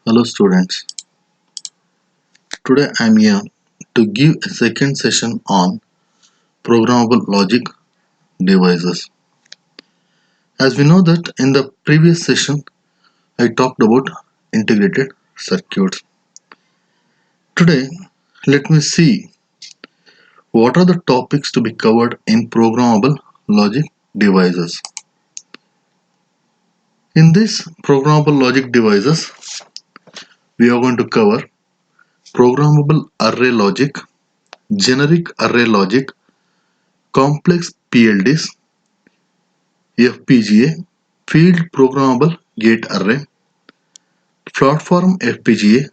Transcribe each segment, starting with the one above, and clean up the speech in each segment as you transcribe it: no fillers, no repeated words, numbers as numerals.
Hello students, today I am here to give a second session on programmable logic devices. As we know that in the previous session I talked about integrated circuits. Today let me see what are the topics to be covered in programmable logic devices. In this programmable logic devices we are going to cover programmable array logic, generic array logic, complex PLDs, FPGA, Field Programmable Gate Array, Platform FPGA,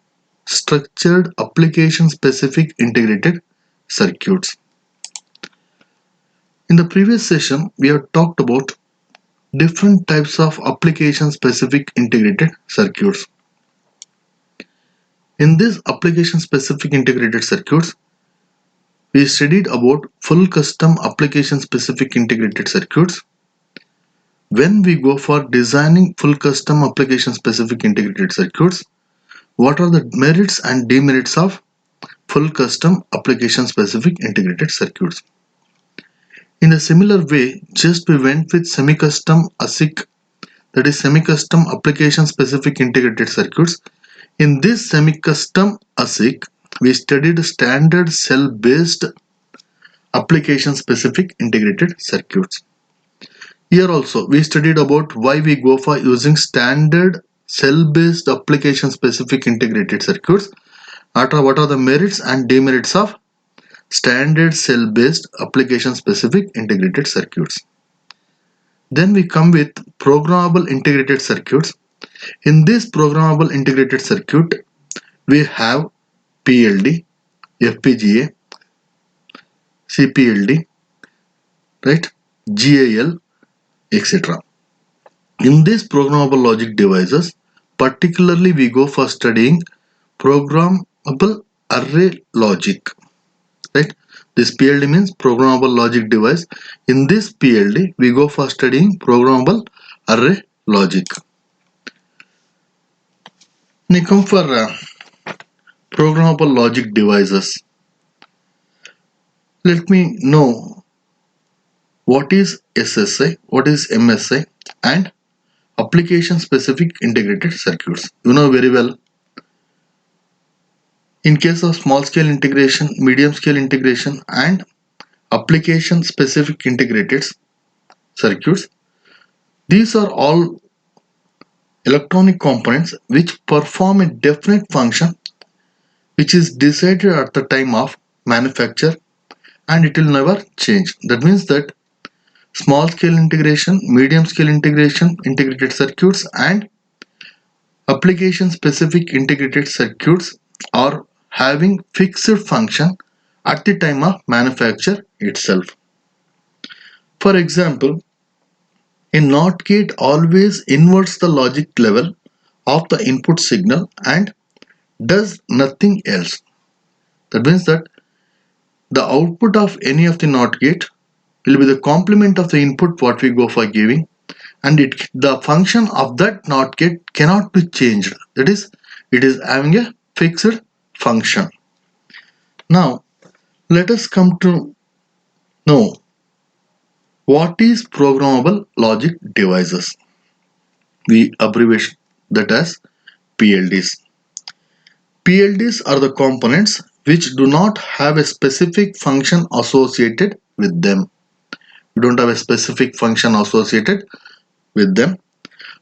Structured Application Specific Integrated Circuits. In the previous session, we have talked about different types of application specific integrated circuits. In this application specific integrated circuits, we studied about full custom application specific integrated circuits. When we go for designing full custom application specific integrated circuits, what are the merits and demerits of full custom application specific integrated circuits? In a similar way, just we went with semi-custom ASIC, that is semi-custom application specific integrated circuits. In this semi-custom ASIC, we studied standard cell-based application specific integrated circuits. Here also, we studied about why we go for using standard cell-based application specific integrated circuits. What are the merits and demerits of standard cell-based application specific integrated circuits? Then we come with programmable integrated circuits. In this programmable integrated circuit, we have PLD, FPGA, CPLD, right, GAL, etc. In these programmable logic devices, particularly we go for studying programmable array logic, right? This PLD means programmable logic device. In this PLD, we go for studying programmable array logic. When you come for programmable logic devices, let me know what is SSI, what is MSI, and application specific integrated circuits. You know very well. In case of small scale integration, medium scale integration, and application specific integrated circuits, these are all electronic components which perform a definite function which is decided at the time of manufacture and it will never change. That means that small scale integration, medium scale integration, integrated circuits, and application specific integrated circuits are having fixed function at the time of manufacture itself. For example, a NOT gate always inverts the logic level of the input signal and does nothing else. That means that the output of any of the NOT gate will be the complement of the input what we go for giving, and the function of that NOT gate cannot be changed. That is, it is having a fixed function. Now let us come to know what is programmable logic devices. We abbreviate that as PLDs. PLDs are the components which do not have a specific function associated with them. We don't have a specific function associated with them.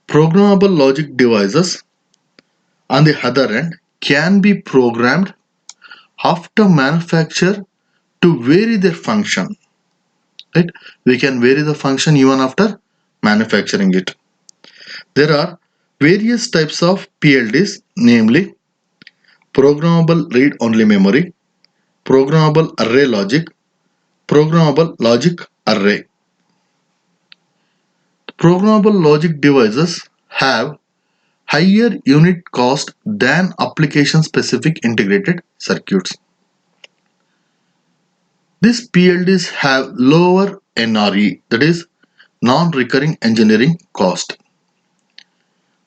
Programmable logic devices, on the other hand, can be programmed after manufacture to vary their function. Right? We can vary the function even after manufacturing it. There are various types of PLDs, namely programmable read-only memory, programmable array logic, programmable logic array. Programmable logic devices have higher unit cost than application specific integrated circuits. These PLDs have lower NRE, that is non-recurring engineering cost.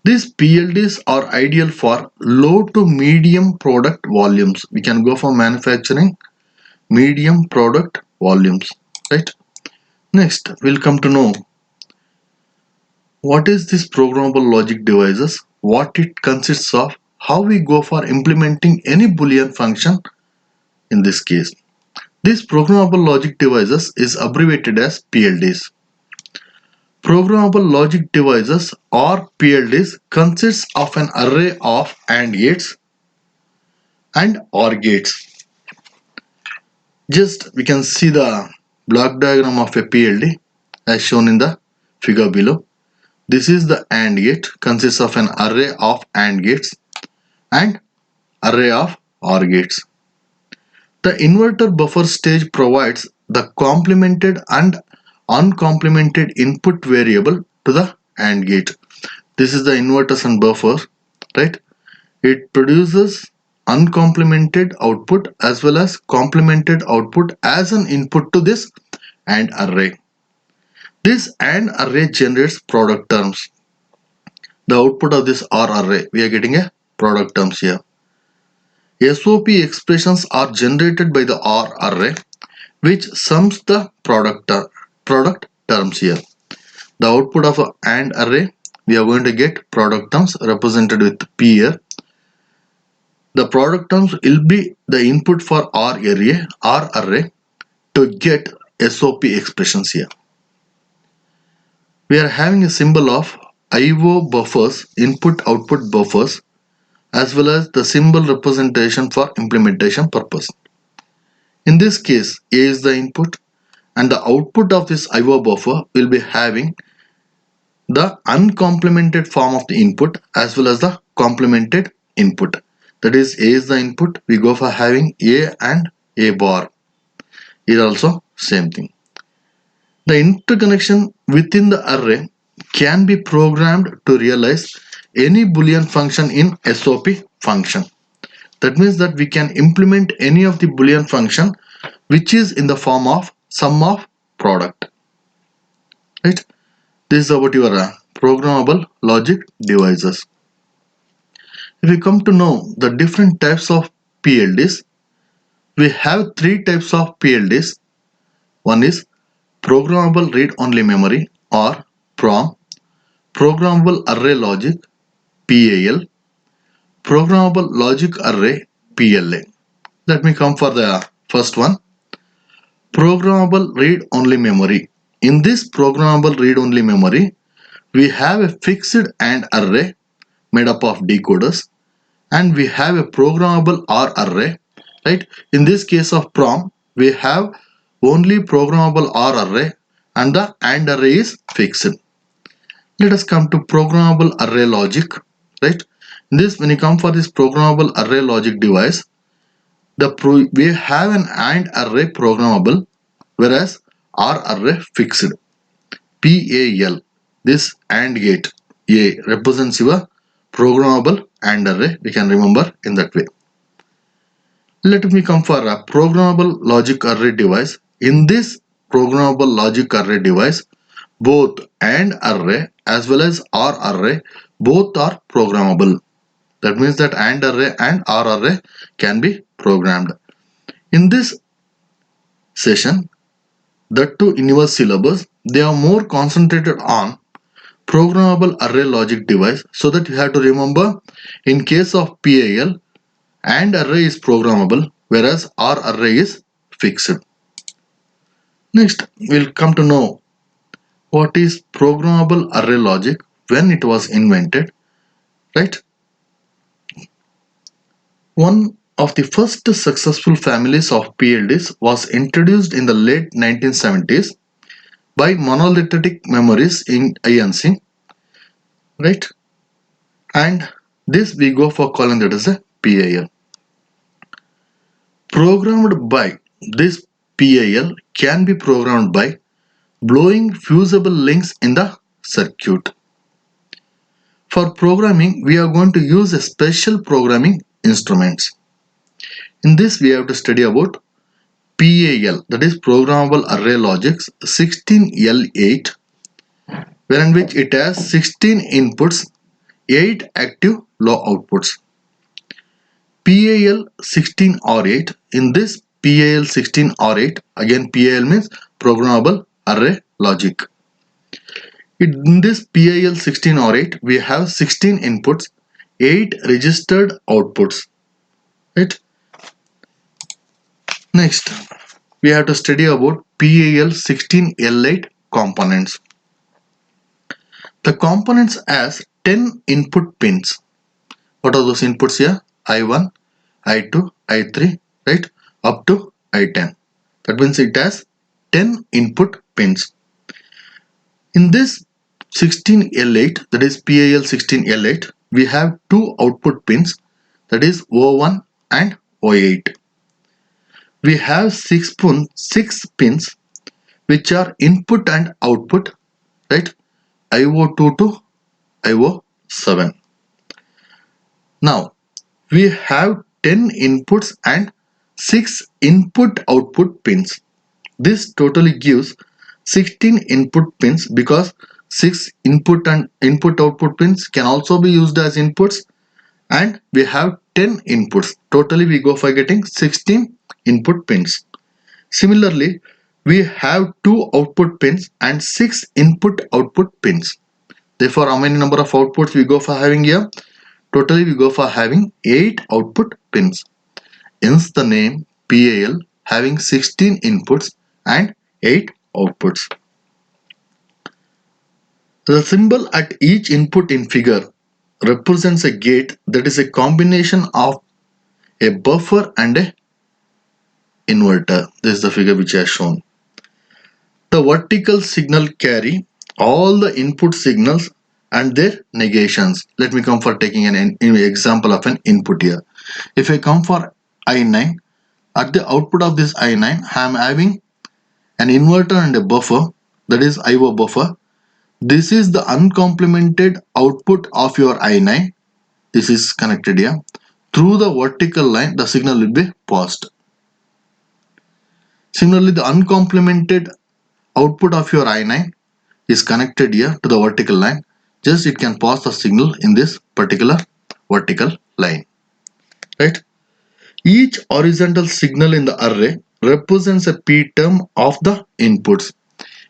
These PLDs are ideal for low to medium product volumes. We can go for manufacturing medium product volumes, right? Next, we'll come to know what is this programmable logic devices, what it consists of, how we go for implementing any Boolean function in this case. These programmable logic devices is abbreviated as PLDs. Programmable logic devices or PLDs consists of an array of AND gates and OR gates. Just we can see the block diagram of a PLD as shown in the figure below. This is the AND gate, consists of an array of AND gates and array of OR gates. The inverter buffer stage provides the complemented and uncomplemented input variable to the AND gate. This is the inverters and buffer, right? It produces uncomplemented output as well as complemented output as an input to this AND array. This AND array generates product terms. The output of this OR array, we are getting a product terms here. SOP expressions are generated by the OR array, which sums the product terms here. The output of an AND array, we are going to get product terms represented with P here. The product terms will be the input for OR array to get SOP expressions here. We are having a symbol of IO buffers, input output buffers, as well as the symbol representation for implementation purpose. In this case, A is the input and the output of this IO buffer will be having the uncomplemented form of the input as well as the complemented input. That is, A is the input, we go for having A and A bar. Is also same thing. The interconnection within the array can be programmed to realize any Boolean function in SOP function. That means that we can implement any of the Boolean function which is in the form of sum of product. Right? This is about your programmable logic devices. If we come to know the different types of PLDs, we have three types of PLDs. One is programmable read-only memory or PROM, programmable array logic PAL, programmable logic array PLA. Let me come for the first one. Programmable read-only memory. In this programmable read-only memory, we have a fixed AND array made up of decoders and we have a programmable OR array, right? In this case of PROM, we have only programmable OR array and the AND array is fixed. Let us come to programmable array logic, right? In this, when you come for this programmable array logic device, we have an AND array programmable, whereas OR array fixed. PAL, this AND gate A represents your programmable AND array. We can remember in that way. Let me come for a programmable logic array device. In this programmable logic array device, both AND array as well as OR array both are programmable. That means that AND array and OR array can be programmed. In this session, that too in your syllabus, they are more concentrated on programmable array logic device, so that you have to remember in case of PAL, AND array is programmable whereas OR array is fixed. Next, we'll come to know what is programmable array logic, when it was invented, right? One of the first successful families of PLDs was introduced in the late 1970s by Monolithic Memories in INC, right? And this we go for calling that as a PAL. Programmed by this PAL can be programmed by blowing fusible links in the circuit. For programming, we are going to use a special programming instruments. In this, we have to study about PAL, that is Programmable Array Logics 16L8, wherein which it has 16 inputs 8 active low outputs. PAL 16 or 8. In this PAL 16 or 8, again PAL means programmable array logic. In this PAL 16 or 8, we have 16 inputs, 8 registered outputs. Right? Next, we have to study about PAL 16L8 components. The components has 10 input pins. What are those inputs here? I1, I2, I3, right? Up to I10. That means it has 10 input pins. In this 16L8, that is PAL 16L8, we have two output pins, that is O1 and O8. We have six pins which are input and output, right? IO2 to IO7. Now we have 10 inputs and 6 input output pins. This totally gives 16 input pins because 6 input and input output pins can also be used as inputs, and we have 10 inputs. Totally we go for getting 16 input pins. Similarly, we have 2 output pins and 6 input output pins. Therefore, how many number of outputs we go for having here? Totally we go for having 8 output pins. Hence the name PAL having 16 inputs and 8 outputs. The symbol at each input in figure represents a gate that is a combination of a buffer and a inverter. This is the figure which I have shown. The vertical signal carry all the input signals and their negations. Let me come for taking an example of an input here. If I come for I9, at the output of this I9, I am having an inverter and a buffer, that is IO buffer. This is the uncomplemented output of your I9. This is connected here. Through the vertical line, the signal will be passed. Similarly, the uncomplemented output of your I9 is connected here to the vertical line. Just it can pass the signal in this particular vertical line. Right? Each horizontal signal in the array represents a p term of the inputs.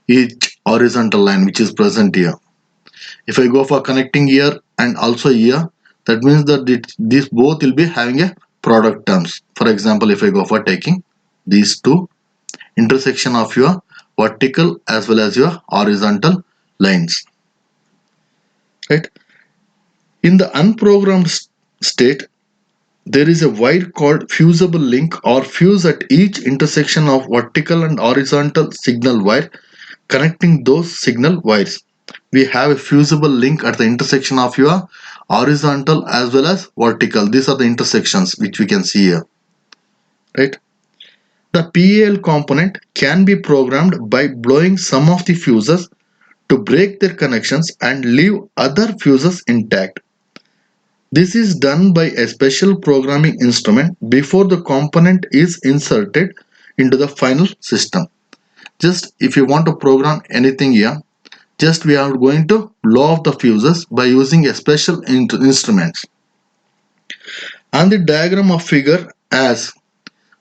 Each horizontal line which is present here. If I go for connecting here and also here, that means that these both will be having a product terms. For example, if I go for taking these two, intersection of your vertical as well as your horizontal lines. Right? In the unprogrammed state, there is a wire called fusible link or fuse at each intersection of vertical and horizontal signal wire connecting those signal wires. We have a fusible link at the intersection of your horizontal as well as vertical. These are the intersections which we can see here. Right? The PAL component can be programmed by blowing some of the fuses to break their connections and leave other fuses intact. This is done by a special programming instrument before the component is inserted into the final system. Just if you want to program anything here, just we are going to blow off the fuses by using a special instrument. On the diagram of figure as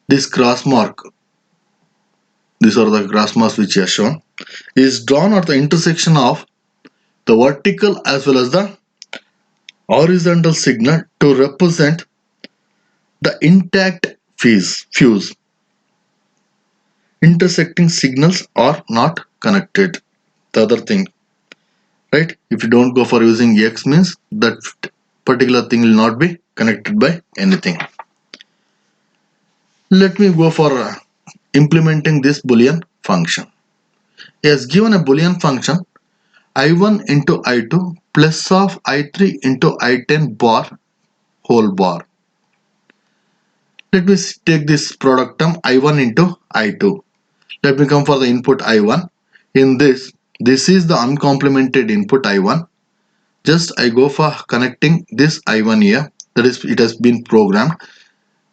this cross mark, these are the cross marks which are shown, is drawn at the intersection of the vertical as well as the horizontal signal to represent the intact fuse. Intersecting signals are not connected. The other thing, right? If you don't go for using X means that particular thing will not be connected by anything. Let me go for implementing this Boolean function. He has given a Boolean function I1 into I2 plus of I3 into I10 bar whole bar. Let me take this product term I1 into I2. Let me come for the input I1. In this is the uncomplemented input I1. Just I go for connecting this I1 here. That is, it has been programmed.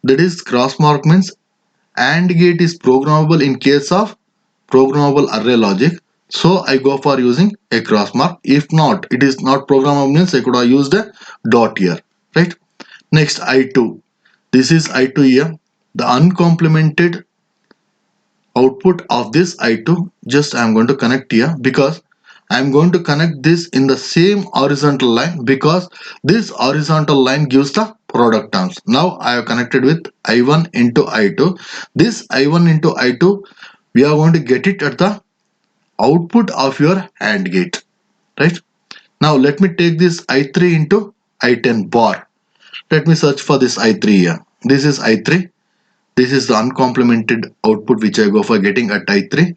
That is, cross mark means AND gate is programmable in case of programmable array logic. So I go for using a cross mark. If not, it is not programmable means I could have used a dot here, right? Next I2. This is I2 here. The uncomplemented output of this I2, just I am going to connect here because I am going to connect this in the same horizontal line because this horizontal line gives the product terms. Now I have connected with I1 into I2. This I1 into I2, we are going to get it at the output of your AND gate, right? Now let me take this I3 into I10 bar. Let me search for this I3 here. This is I3. This is the uncomplemented output which I go for getting at I3.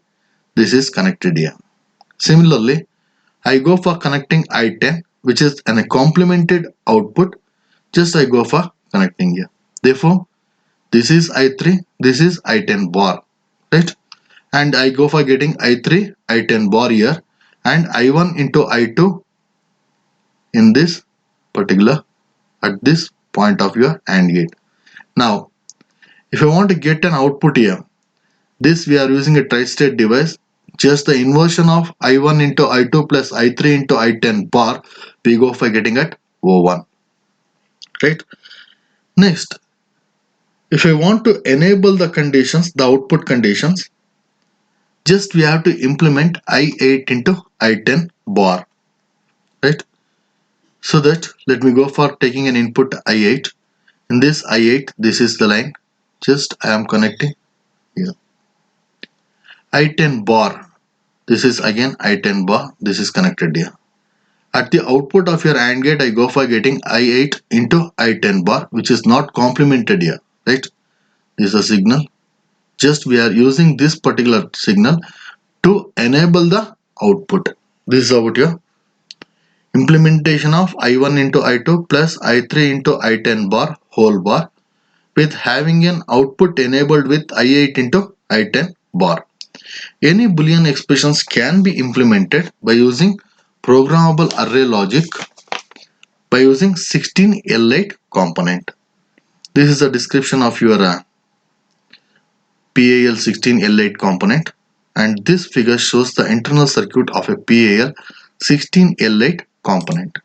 This is connected here. Similarly, I go for connecting I10, which is a complemented output. Just I go for connecting here. Therefore, this is I3, this is I10 bar, right? And I go for getting I3, I10 bar here, and I1 into I2 in this particular at this point of your AND gate. Now, if I want to get an output here, this we are using a tri-state device. Just the inversion of I1 into I2 plus I3 into I10 bar, we go for getting at O1, right? Next, if I want to enable the conditions, the output conditions, just we have to implement I8 into I10 bar, right? So that let me go for taking an input I8. In this I8, this is the line. Just I am connecting here. I10 bar. This is again I10 bar. This is connected here. At the output of your AND gate, I go for getting I8 into I10 bar, which is not complemented here, right? This is a signal. Just we are using this particular signal to enable the output. This is about your implementation of I1 into I2 plus I3 into I10 bar whole bar with having an output enabled with I8 into I10 bar. Any Boolean expressions can be implemented by using programmable array logic by using 16L8 component. This is a description of your PAL 16L8 component, and this figure shows the internal circuit of a PAL 16L8 component.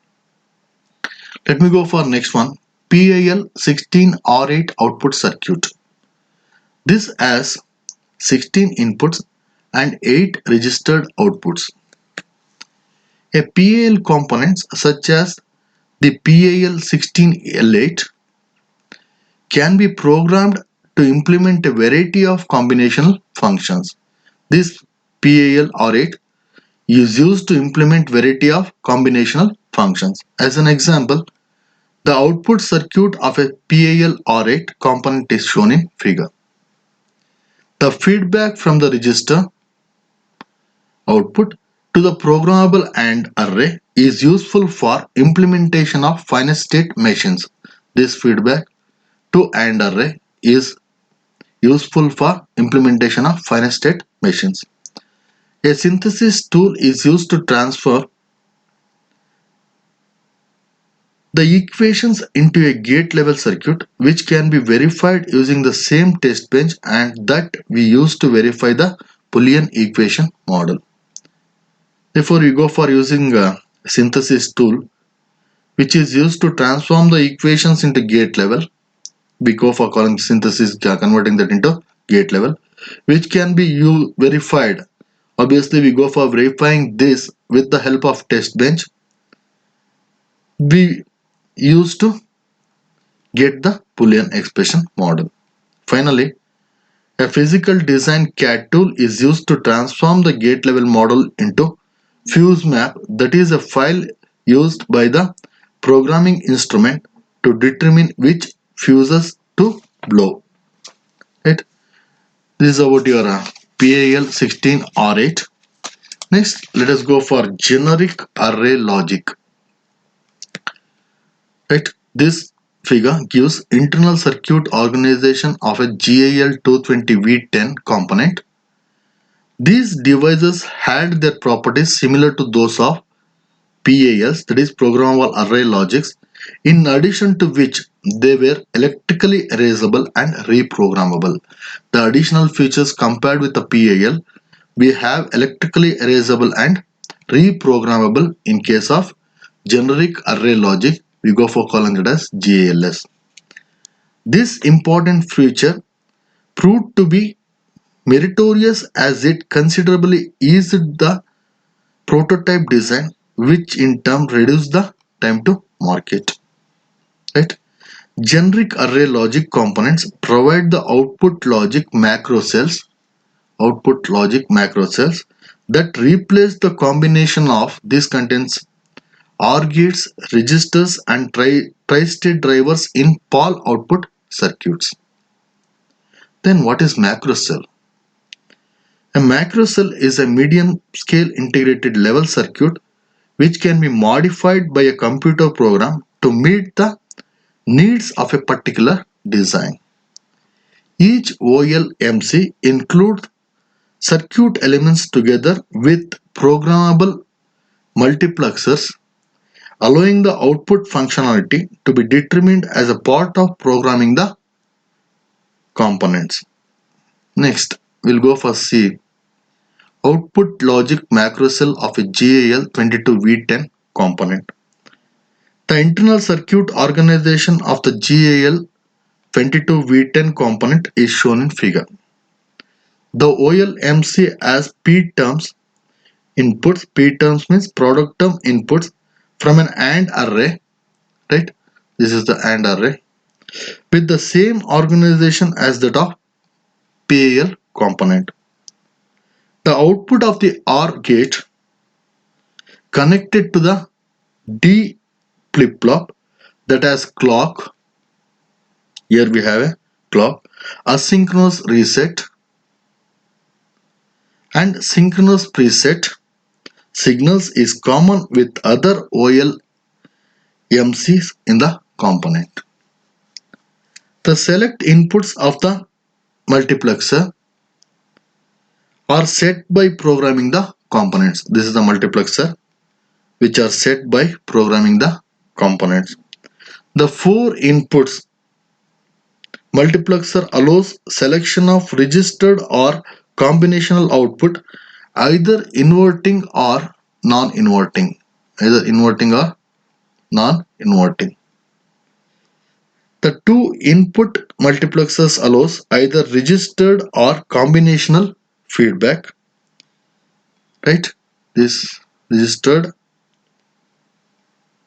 Let me go for next one, PAL 16R8 output circuit. This has 16 inputs and 8 registered outputs. A PAL components such as the PAL 16L8 can be programmed to implement a variety of combinational functions. This PAL R8 is used to implement variety of combinational functions. As an example, the output circuit of a PAL R8 component is shown in figure. The feedback from the register output to the programmable AND array is useful for implementation of finite state machines. This feedback to AND array is useful for implementation of finite state machines. A synthesis tool is used to transfer the equations into a gate level circuit, which can be verified using the same test bench and that we use to verify the Boolean equation model. Therefore, we go for using a synthesis tool which is used to transform the equations into gate level. We go for calling synthesis, converting that into gate level, which can be verified. Obviously, we go for verifying this with the help of test bench. We use to get the Boolean expression model. Finally, a physical design CAD tool is used to transform the gate level model into fuse map, that is a file used by the programming instrument to determine which fuses to blow. Right? This is about your PAL 16R8. Next, let us go for generic array logic. Right? This figure gives internal circuit organization of a GAL 220V10 component. These devices had their properties similar to those of PALs, that is programmable array logics, in addition to which they were electrically erasable and reprogrammable. The additional features compared with the PAL, we have electrically erasable and reprogrammable in case of generic array logic. We go for calling it as GALS. This important feature proved to be meritorious as it considerably eased the prototype design, which in turn reduced the time to market. Right? Generic array logic components provide the output logic macro cells that replace the combination of these contents OR gates, registers and tri-state drivers in PAL output circuits. Then what is macro cell? A macro cell is a medium scale integrated level circuit which can be modified by a computer program to meet the needs of a particular design. Each OLMC includes circuit elements together with programmable multiplexers, allowing the output functionality to be determined as a part of programming the components. Next, we'll go for C. Output logic macro cell of a GAL22V10 component. The internal circuit organization of the GAL22V10 component is shown in figure. The OLMC has P terms inputs. P terms means product term inputs from an AND array, right? This is the AND array with the same organization as that of PAL component. The output of the OR gate connected to the D flip-flop that has clock. Here we have a clock, asynchronous reset and synchronous preset signals is common with other OLMCs in the component. The select inputs of the multiplexer are set by programming the components. This is the multiplexer which are set by programming the components. The 4 inputs multiplexer allows selection of registered or combinational output, either inverting or non-inverting. Either inverting or non-inverting. The 2 input multiplexers allows either registered or combinational feedback. Right? This registered.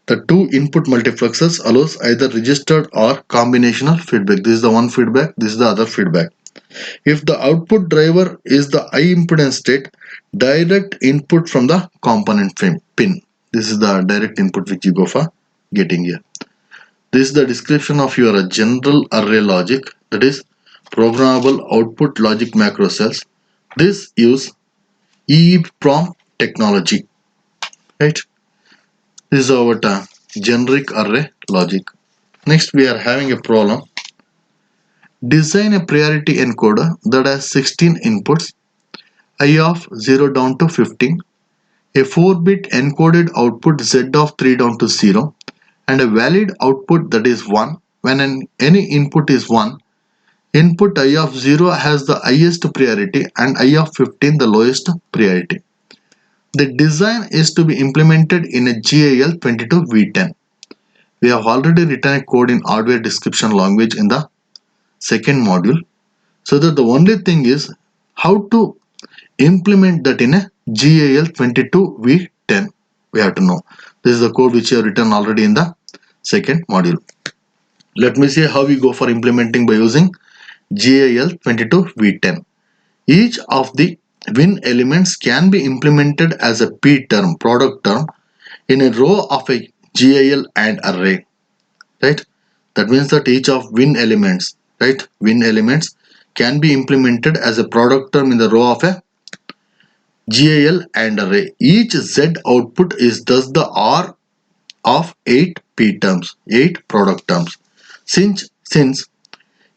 The 2 input multiplexers allows either registered or combinational feedback. This is the one feedback, this is the other feedback. If the output driver is the high impedance state, direct input from the component pin. This is the direct input which you go for getting here. This is the description of your general array logic, that is programmable output logic macro cells. This use EEPROM technology. Right? This is our generic array logic. Next we are having a problem. Design a priority encoder that has 16 inputs, I of 0 down to 15, a 4-bit encoded output Z of 3 down to 0, and a valid output that is 1. When any input is 1, input I of 0 has the highest priority and I of 15 the lowest priority. The design is to be implemented in a GAL22V10. We have already written a code in hardware description language in the second module, so that the only thing is how to implement that in a GAL22V10. We have to know. This is the code which we have written already in the second module. Let me see how we go for implementing by using GAL22V10. Each of the Win elements can be implemented as a P term, product term, in a row of a GAL AND array. Right? That means that each of Win elements, right? Win elements can be implemented as a product term in the row of a GAL AND array. Each Z output is thus the OR of 8 P terms, 8 product terms. Since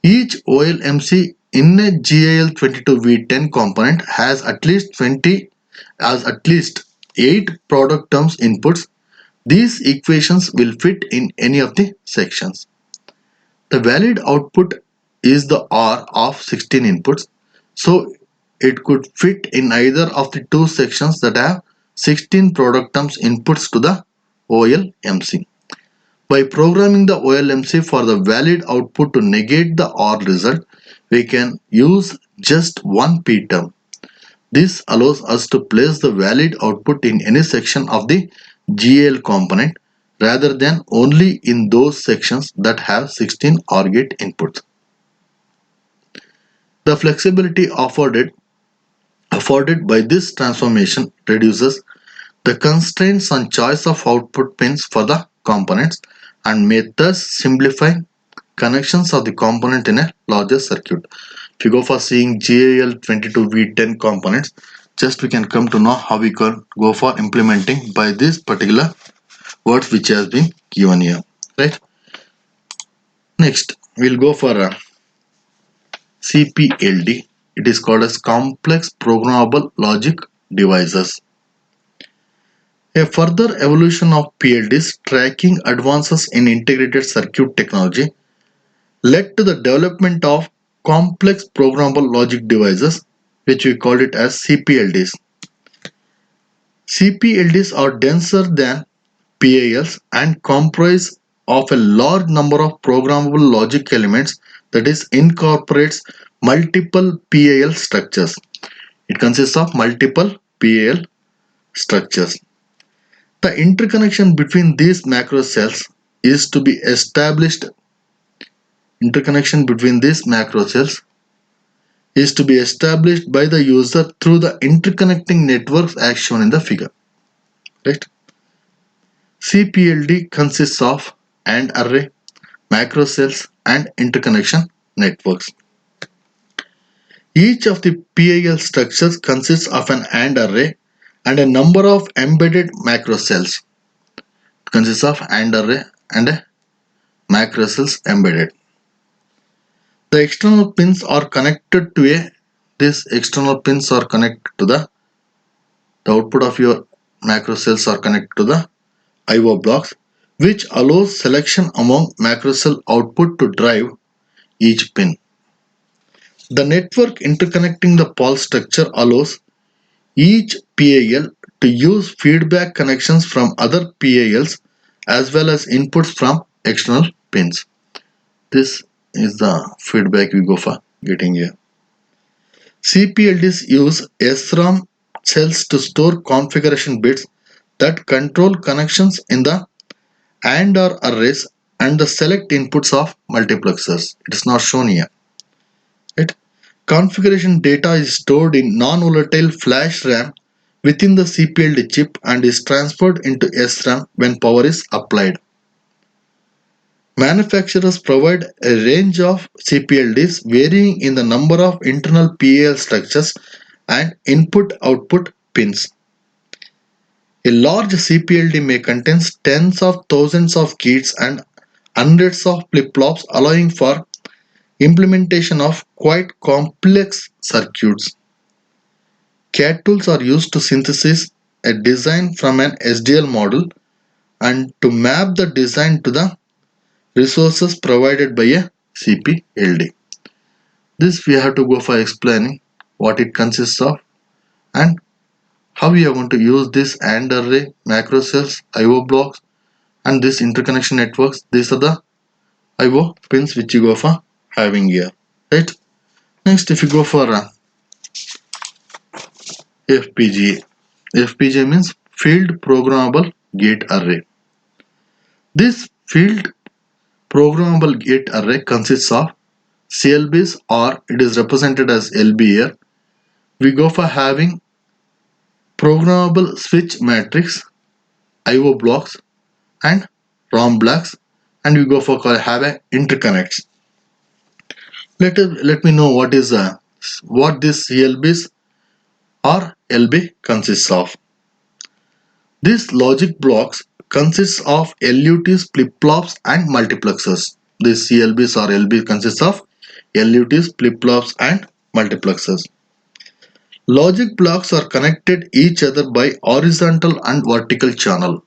each OLMC in a GAL22V10 component has at least 8 product terms inputs, these equations will fit in any of the sections. The valid output is the OR of 16 inputs. So it could fit in either of the two sections that have 16 product terms inputs to the OLMC. By programming the OLMC for the valid output to negate the OR result, we can use just one P term. This allows us to place the valid output in any section of the GAL component rather than only in those sections that have 16 OR gate inputs. The flexibility afforded by this transformation reduces the constraints on choice of output pins for the components and may thus simplify connections of the component in a larger circuit. If you go for seeing GAL22V10 components, just we can come to know how we can go for implementing by this particular words which has been given here, right? Next, we'll go for a CPLD. It is called as complex programmable logic devices. A further evolution of PLDs tracking advances in integrated circuit technology led to the development of complex programmable logic devices, which we call it as CPLDs. CPLDs are denser than PALs and comprise of a large number of programmable logic elements, that is incorporates multiple PAL structures. It consists of multiple PAL structures. The interconnection between these macro cells is to be established. Interconnection between these macro cells is to be established by the user through the interconnecting networks as shown in the figure. Right? CPLD consists of AND array, macro cells, and interconnection networks. Each of the PAL structures consists of an AND array and a number of embedded macro cells. It consists of AND array and a macro cells embedded. The external pins are connected to these external pins are connected to the output of your macro cells are connected to the IO blocks, which allows selection among macro cell output to drive each pin. The network interconnecting the PAL structure allows each PAL to use feedback connections from other PALs as well as inputs from external pins. This is the feedback we go for getting here. CPLDs use SRAM cells to store configuration bits that control connections in the AND or arrays and the select inputs of multiplexers. It is not shown here. Right? Configuration data is stored in non-volatile flash RAM within the CPLD chip and is transferred into SRAM when power is applied. Manufacturers provide a range of CPLDs varying in the number of internal PAL structures and input-output pins. A large CPLD may contain tens of thousands of gates and hundreds of flip-flops, allowing for implementation of quite complex circuits. CAD tools are used to synthesize a design from an SDL model and to map the design to the resources provided by a CPLD. This we have to go for explaining what it consists of and how we are going to use this AND array, macro cells, IO blocks and this interconnection networks. These are the IO pins which you go for having here. Right? Next, if you go for FPGA. FPGA means Field Programmable Gate Array. This Field Programmable Gate Array consists of CLBs, or it is represented as LB here. We go for having programmable switch matrix, IO blocks and ROM blocks, and we go for have a interconnects. Let me know what is what this CLBs or LB consists of. These logic blocks consists of LUTs, flip-flops and multiplexers. These CLBs or LB consists of LUTs, flip-flops and multiplexers. Logic blocks are connected each other by horizontal and vertical channel.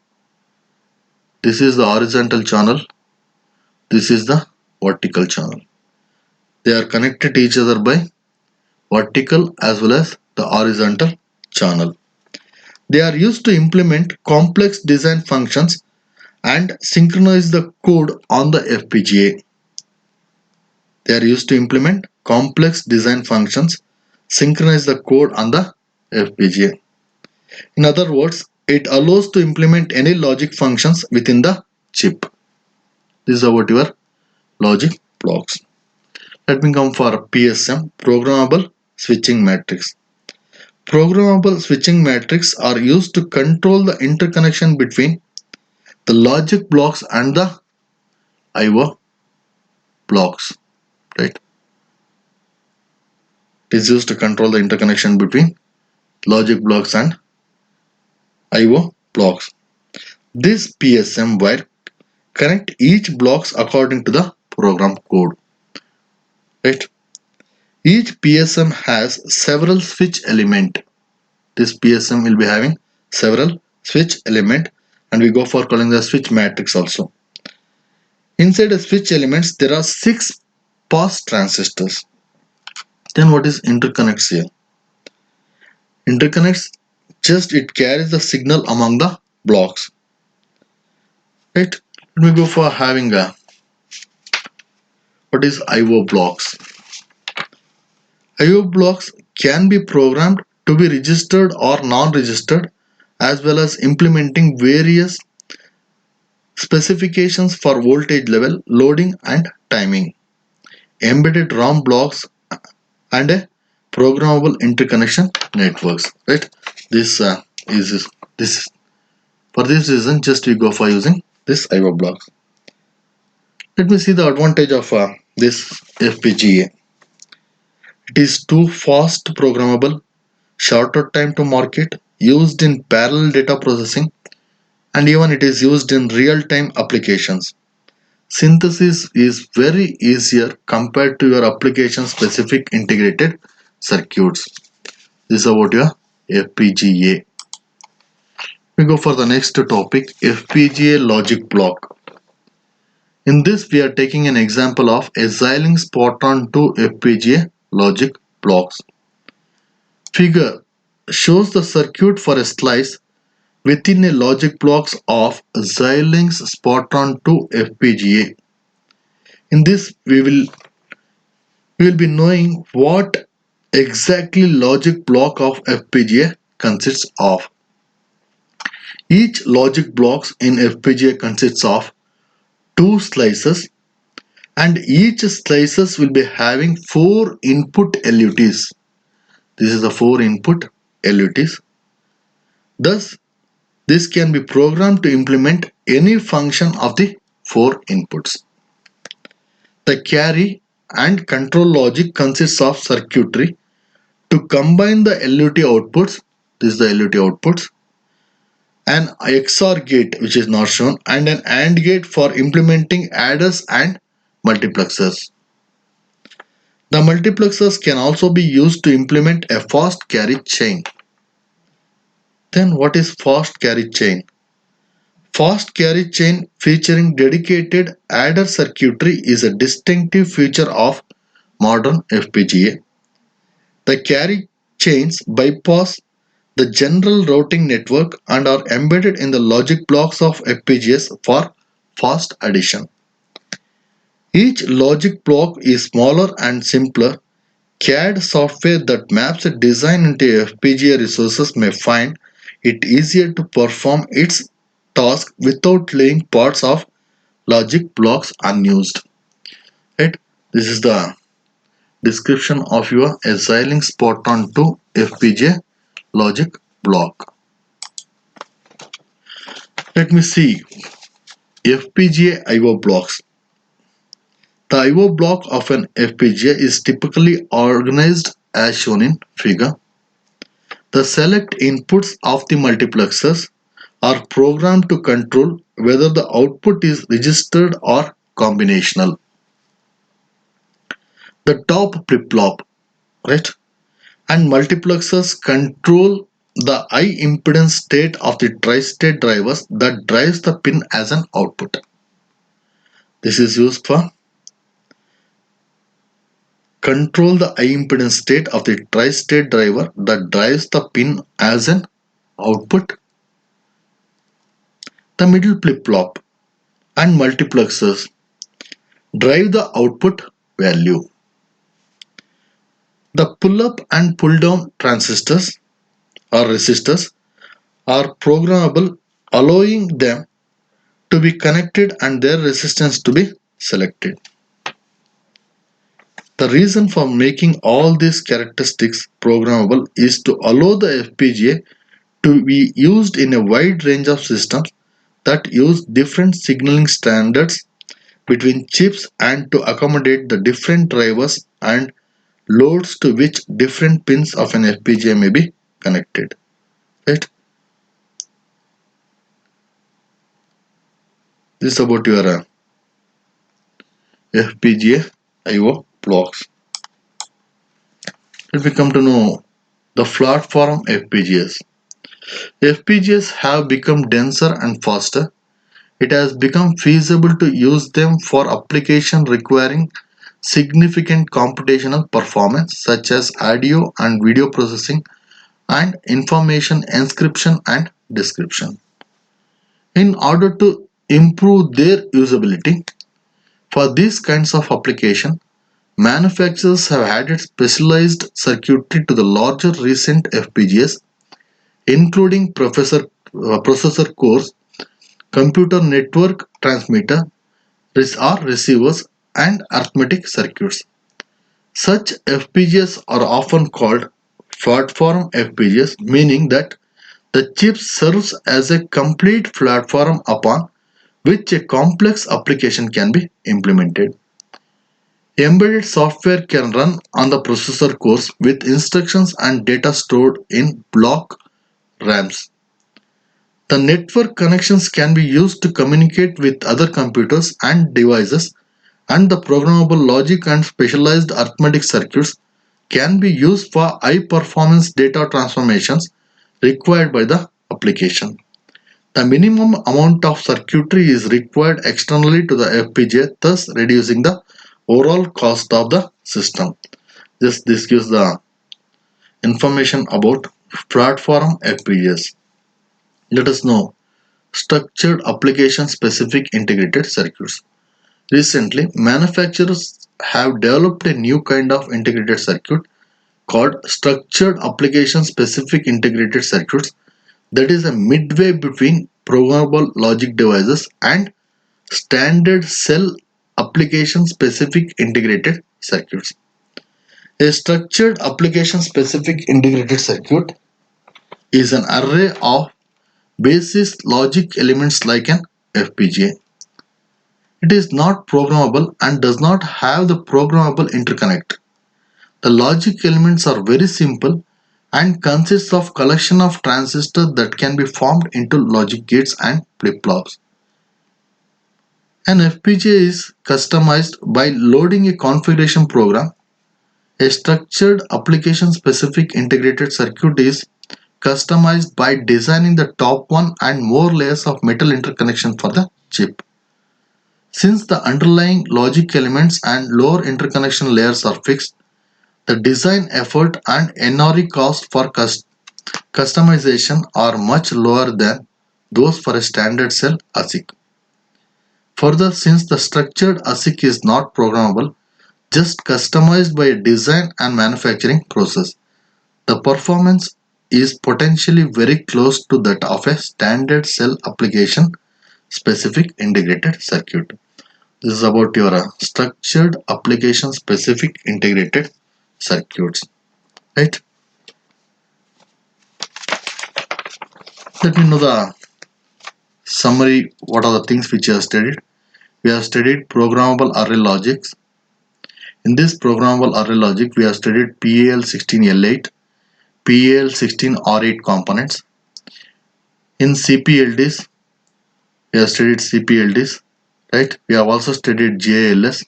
This is the horizontal channel. This is the vertical channel. They are connected each other by vertical as well as the horizontal channel. They are used to implement complex design functions and synchronize the code on the FPGA. They are used to implement complex design functions, synchronize the code on the FPGA. In other words, it allows to implement any logic functions within the chip. This is about your logic blocks. Let me come for PSM, Programmable Switching Matrix. Programmable switching matrix are used to control the interconnection between the logic blocks and the IO blocks. Right? It is used to control the interconnection between logic blocks and IO blocks. This PSM wire connect each blocks according to the program code. Right? Each PSM has several switch element. This PSM will be having several switch element, and we go for calling the switch matrix also. Inside the switch elements there are 6 pass transistors. Then what is interconnects here? Interconnects, just it carries the signal among the blocks. Right? Let me go for having a what is IO blocks. IO blocks can be programmed to be registered or non-registered, as well as implementing various specifications for voltage level, loading and timing, embedded ROM blocks, and a programmable interconnection networks. Right? This is this. For this reason, just we go for using this IO blocks. Let me see the advantage of this FPGA. It is too fast programmable, shorter time to market, used in parallel data processing, and even it is used in real-time applications. Synthesis is very easier compared to your application-specific integrated circuits. This is about your FPGA. We go for the next topic, FPGA logic block. In this, we are taking an example of a Xilinx Spotron 2 FPGA logic blocks. Figure shows the circuit for a slice within a logic blocks of Xilinx Spotron 2 FPGA. In this, we will be knowing what exactly logic block of FPGA consists of. Each logic blocks in FPGA consists of 2 slices, and each slices will be having 4 input LUTs. This is the 4 input LUTs. Thus, this can be programmed to implement any function of the 4 inputs. The carry and control logic consists of circuitry to combine the LUT outputs. This is the LUT outputs. An XOR gate, which is not shown, and an AND gate for implementing adders and multiplexers. The multiplexers can also be used to implement a fast carry chain. Then what is fast carry chain? Fast carry chain featuring dedicated adder circuitry is a distinctive feature of modern FPGA. The carry chains bypass the general routing network and are embedded in the logic blocks of FPGAs for fast addition. Each logic block is smaller and simpler. CAD software that maps a design into FPGA resources may find it easier to perform its task without leaving parts of logic blocks unused. Right? This is the description of your Xilinx Spotron 2 FPGA logic block. Let me see FPGA IO blocks. The IO block of an FPGA is typically organized as shown in figure. The select inputs of the multiplexers are programmed to control whether the output is registered or combinational. The top flip-flop, right, and multiplexers control the high impedance state of the tri-state drivers that drives the pin as an output. This is used for control the high impedance state of the tri-state driver that drives the pin as an output. The middle flip-flop and multiplexers drive the output value. The pull-up and pull-down transistors or resistors are programmable, allowing them to be connected and their resistance to be selected. The reason for making all these characteristics programmable is to allow the FPGA to be used in a wide range of systems that use different signaling standards between chips and to accommodate the different drivers and loads to which different pins of an FPGA may be connected. Right? This is about your FPGA I/O blocks. Let me come to know the platform FPGAs. FPGAs have become denser and faster. It has become feasible to use them for applications requiring significant computational performance such as audio and video processing and information encryption and description. In order to improve their usability for these kinds of application, manufacturers have added specialized circuitry to the larger recent FPGAs, including processor cores, computer network transmitter or receivers, and arithmetic circuits. Such FPGAs are often called platform FPGAs, meaning that the chip serves as a complete platform upon which a complex application can be implemented. Embedded software can run on the processor cores with instructions and data stored in block RAMs. The network connections can be used to communicate with other computers and devices, and the programmable logic and specialized arithmetic circuits can be used for high performance data transformations required by the application. The minimum amount of circuitry is required externally to the FPGA, thus reducing the overall cost of the system. This gives the information about platform FPGAs. Let us know structured application specific integrated circuits. Recently, manufacturers have developed a new kind of integrated circuit called structured application specific integrated circuits that is a midway between programmable logic devices and standard cell application specific integrated circuits. A structured application specific integrated circuit is an array of basis logic elements like an FPGA. It is not programmable and does not have the programmable interconnect. The logic elements are very simple and consists of collection of transistors that can be formed into logic gates and flip-flops. An FPGA is customized by loading a configuration program. A structured application specific integrated circuit is customized by designing the top one and more layers of metal interconnection for the chip. Since the underlying logic elements and lower interconnection layers are fixed, the design effort and NRE cost for customization are much lower than those for a standard cell ASIC. Further, since the structured ASIC is not programmable, just customized by a design and manufacturing process, the performance is potentially very close to that of a standard cell application specific integrated circuit. This is about your structured application specific integrated circuits, right? Let me know the summary. What are the things which you have studied? We have studied programmable array logics. In this programmable array logic, we have studied PAL16L8, PAL16R8 components. In CPLDs, we have studied CPLDs, right? We have also studied JALS.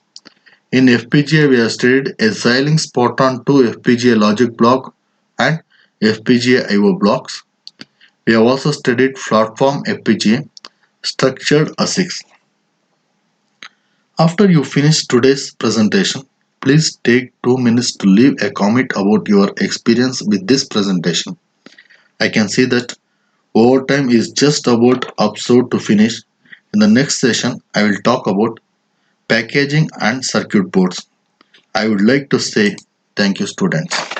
In FPGA, we have studied a Xilinx Photon 2 FPGA logic block and FPGA I/O blocks. We have also studied platform FPGA, structured ASICs. After you finish today's presentation, Please take 2 minutes to leave a comment about your experience with this presentation. I can see that overtime is just about episode to finish. In the next session, I will talk about packaging and circuit boards. I would like to say thank you, students.